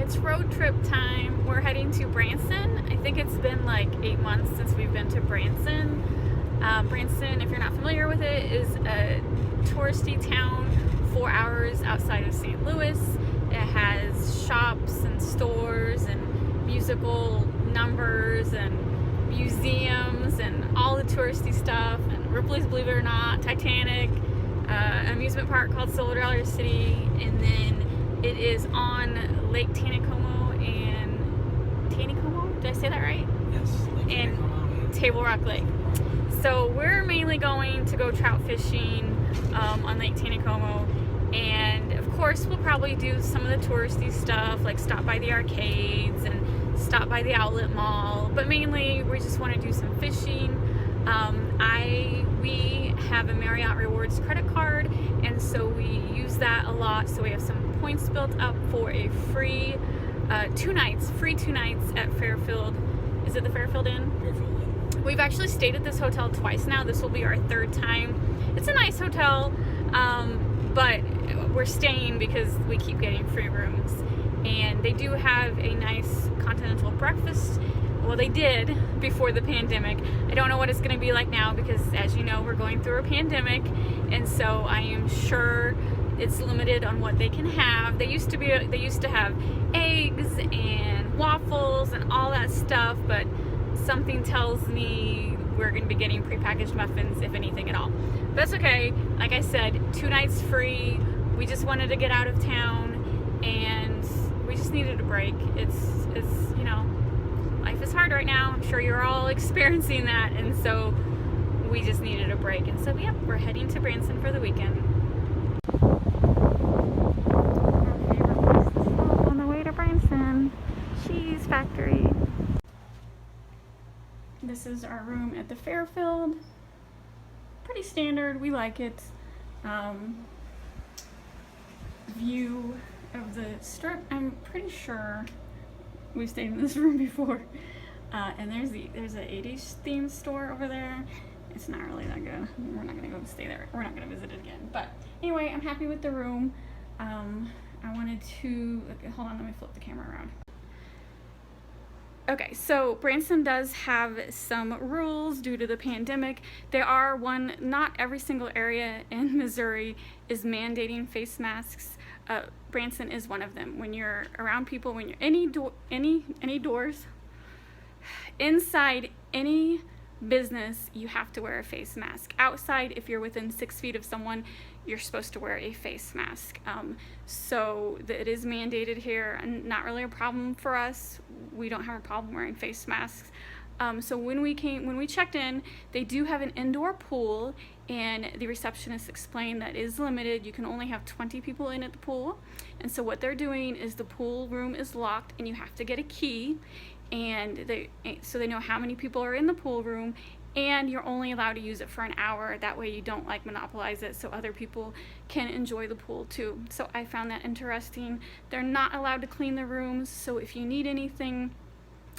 It's road trip time. We're heading to Branson. I think it's been like 8 months since we've been to Branson. Branson, if you're not familiar with it, is a touristy town 4 hours outside of St. Louis. It has shops and stores and musical numbers and museums and all the touristy stuff, and Ripley's Believe It or Not, Titanic, amusement park called Silver Dollar City, and then it is on Lake Taneycomo and Taneycomo, did I say that right? Yes, Lake And Table Rock Lake. So we're mainly going to go trout fishing on Lake Taneycomo, and of course we'll probably do some of the touristy stuff, like stop by the arcades and stop by the outlet mall, but mainly we just want to do some fishing. We have a Marriott Rewards credit card, and so we use that a lot, so we have some points built up for a free two nights at Fairfield. Is it the Fairfield Inn? Fairfield Inn. We've actually stayed at this hotel twice now. This will be our third time. It's a nice hotel, but we're staying because we keep getting free rooms. And they do have a nice continental breakfast. Well, they did before the pandemic. I don't know what it's going to be like now because, as you know, we're going through a pandemic, and so I am sure it's limited on what they can have. They used to have eggs and waffles and all that stuff, but something tells me we're going to be getting prepackaged muffins, if anything at all. But that's okay. Like I said, 2 nights free. We just wanted to get out of town, and we just needed a break. It's you know, life is hard right now. I'm sure you're all experiencing that, and so we just needed a break. And so, yep, we're heading to Branson for the weekend. Our favorite place to stop on the way to Branson, Cheese Factory. This is our room at the Fairfield. Pretty standard. We like it. View of the strip. I'm pretty sure we've stayed in this room before. And there's an 80s themed store over there. It's not really that good. We're not gonna go stay there. We're not gonna visit it again. But anyway, I'm happy with the room. I wanted to, okay, hold on, let me flip the camera around. Okay, so Branson does have some rules due to the pandemic. There are not every single area in Missouri is mandating face masks. Branson is one of them. When you're around people, when you're any doors, inside any business, you have to wear a face mask. Outside, if you're within 6 feet of someone, you're supposed to wear a face mask. So it is mandated here, and not really a problem for us. We don't have a problem wearing face masks. So when we checked in, they do have an indoor pool, and the receptionist explained that is limited. You can only have 20 people in at the pool, and so what they're doing is the pool room is locked, and you have to get a key, and so they know how many people are in the pool room, and you're only allowed to use it for an hour. That way you don't like monopolize it, so other people can enjoy the pool too. So I found that interesting. They're not allowed to clean the rooms, so if you need anything,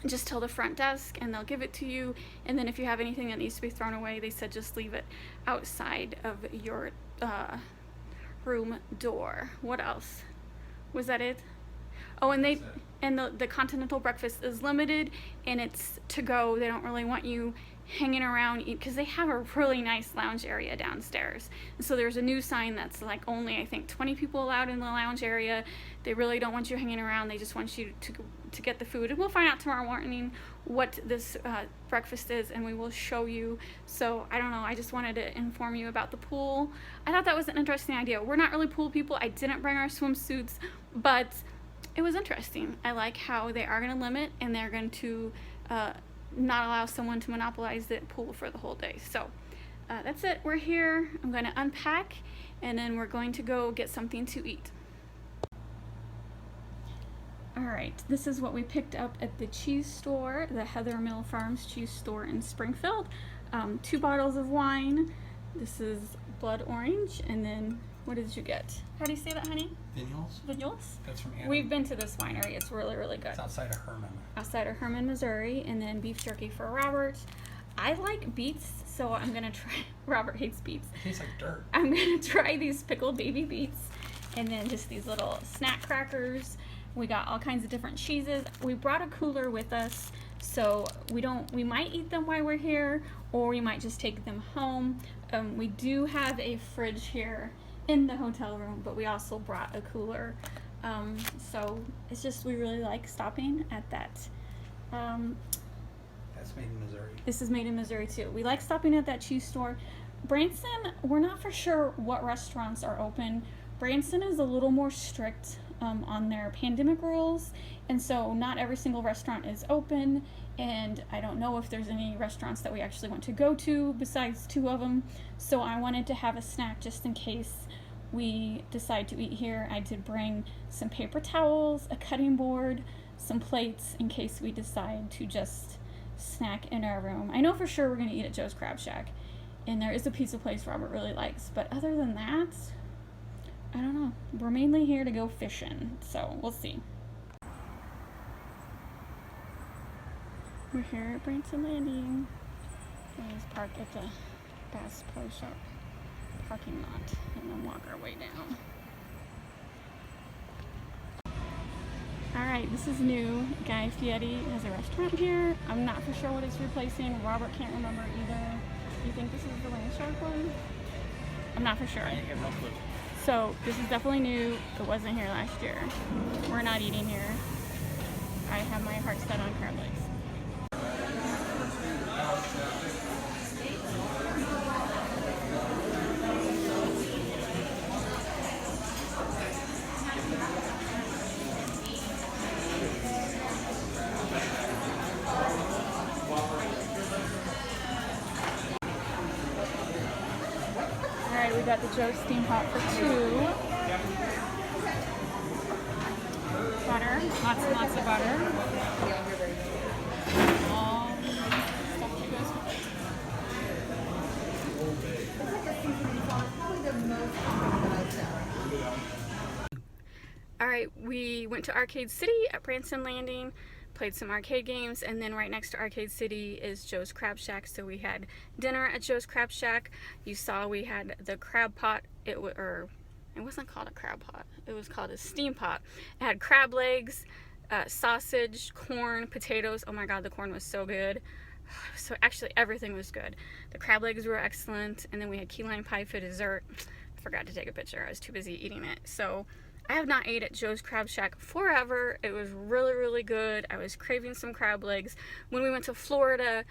just tell the front desk and they'll give it to you. And then if you have anything that needs to be thrown away, they said just leave it outside of your room door. What else? Was that it? Oh, and the continental breakfast is limited, and it's to go. They don't really want you hanging around because they have a really nice lounge area downstairs. And so there's a new sign that's like only, I think, 20 people allowed in the lounge area. They really don't want you hanging around. They just want you to get the food. And we'll find out tomorrow morning what this breakfast is, and we will show you. So I don't know, I just wanted to inform you about the pool. I thought that was an interesting idea. We're not really pool people. I didn't bring our swimsuits, but it was interesting. I like how they are going to limit, and they're going to not allow someone to monopolize the pool for the whole day. So that's it. We're here. I'm going to unpack, and then we're going to go get something to eat. All right, this is what we picked up at the cheese store, the Heather Mill Farms cheese store in Springfield. 2 bottles of wine. This is blood orange, and then what did you get? How do you say that, honey? Vinyls. Vinyls? That's from Anna. We've been to this winery. It's really, really good. It's outside of Herman. Outside of Herman, Missouri. And then beef jerky for Robert. I like beets, so I'm going to try. Robert hates beets. It tastes like dirt. I'm going to try these pickled baby beets. And then just these little snack crackers. We got all kinds of different cheeses. We brought a cooler with us, so we might eat them while we're here, or we might just take them home. We do have a fridge here in the hotel room, but we also brought a cooler. So it's just, we really like stopping at that. That's made in Missouri. This is made in Missouri too. We like stopping at that cheese store. Branson, we're not for sure what restaurants are open. Branson is a little more strict on their pandemic rules, and so not every single restaurant is open, and I don't know if there's any restaurants that we actually want to go to besides 2 of them, so I wanted to have a snack just in case we decide to eat here. I did bring some paper towels, a cutting board, some plates in case we decide to just snack in our room. I know for sure we're going to eat at Joe's Crab Shack, and there is a pizza place Robert really likes, but other than that, I don't know. We're mainly here to go fishing, so we'll see. We're here at Branson Landing. Let's park at the Bass Pro Shop parking lot and then walk our way down. Alright, this is new. Guy Fieri has a restaurant here. I'm not for sure what it's replacing. Robert can't remember either. Do you think this is the Land Shark one? I'm not for sure. I have no clue. So this is definitely new. It wasn't here last year. We're not eating here. I have my heart set on crab legs. Alright, we got the Joe Steam Pot for 2. Butter, lots and lots of butter. All stuff that goes with it. Alright, we went to Arcade City at Branson Landing, played some arcade games, and then right next to Arcade City is Joe's Crab Shack, so we had dinner at Joe's Crab Shack. You saw we had the crab pot. It wasn't called a crab pot, it was called a steam pot. It had crab legs, sausage, corn, potatoes. Oh my god, the corn was so good. So actually everything was good. The crab legs were excellent, and then we had key lime pie for dessert. I forgot to take a picture, I was too busy eating it. So I have not ate at Joe's Crab Shack forever. It was really, really good. I was craving some crab legs. When we went to Florida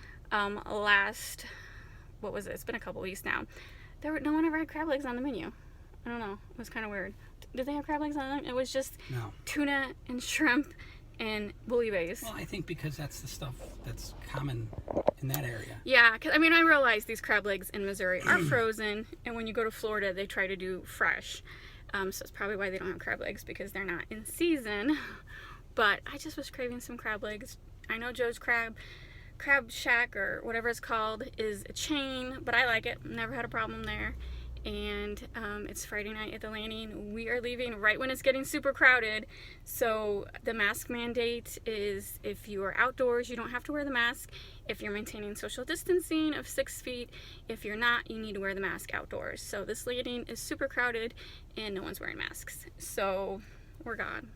what was it? It's been a couple weeks now. No one ever had crab legs on the menu. I don't know. It was kind of weird. Did they have crab legs on them? It was just tuna and shrimp and bouillabaisse. Well, I think because that's the stuff that's common in that area. Yeah, because I mean, I realize these crab legs in Missouri are frozen, and when you go to Florida, they try to do fresh. So it's probably why they don't have crab legs, because they're not in season. But I just was craving some crab legs. I know Joe's Crab Shack, or whatever it's called, is a chain, but I like it. Never had a problem there. And it's Friday night at the Landing. We are leaving right when it's getting super crowded. So the mask mandate is, if you are outdoors, you don't have to wear the mask. If you're maintaining social distancing of 6 feet, if you're not, you need to wear the mask outdoors. So this Landing is super crowded and no one's wearing masks. So we're gone.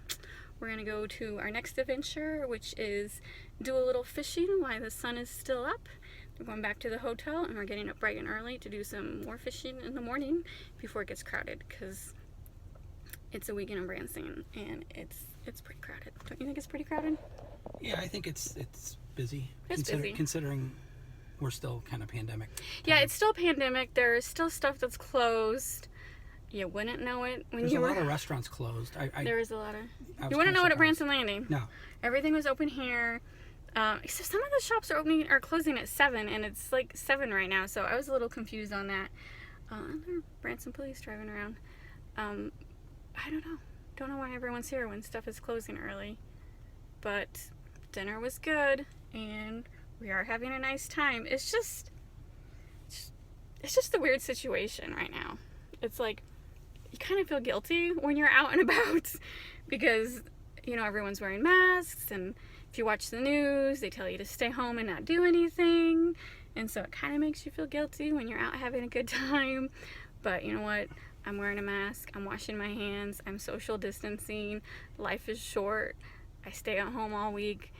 We're gonna go to our next adventure, which is do a little fishing while the sun is still up. We're going back to the hotel, and we're getting up bright and early to do some more fishing in the morning before it gets crowded, because it's a weekend in Branson and it's pretty crowded. Don't you think it's pretty crowded? Yeah, I think it's busy. It's busy. Considering we're still kind of pandemic. Yeah, it's still pandemic. There's still stuff that's closed. You wouldn't know it when you were... There's a lot of restaurants closed. There is a lot of... You wouldn't know it at Branson Landing. No. Everything was open here. Except some of the shops are closing at 7, and it's like 7 right now, so I was a little confused on that. Branson police driving around. I don't know. Don't know why everyone's here when stuff is closing early. But dinner was good, and we are having a nice time. It's just a weird situation right now. It's like, you kind of feel guilty when you're out and about because, you know, everyone's wearing masks, and if you watch the news, they tell you to stay home and not do anything, and so it kind of makes you feel guilty when you're out having a good time. But you know what? I'm wearing a mask, I'm washing my hands, I'm social distancing, life is short, I stay at home all week,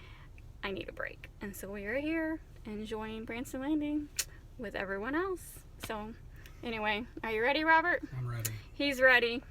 I need a break. And so we are here enjoying Branson Landing with everyone else. So anyway, are you ready, Robert? I'm ready. He's ready.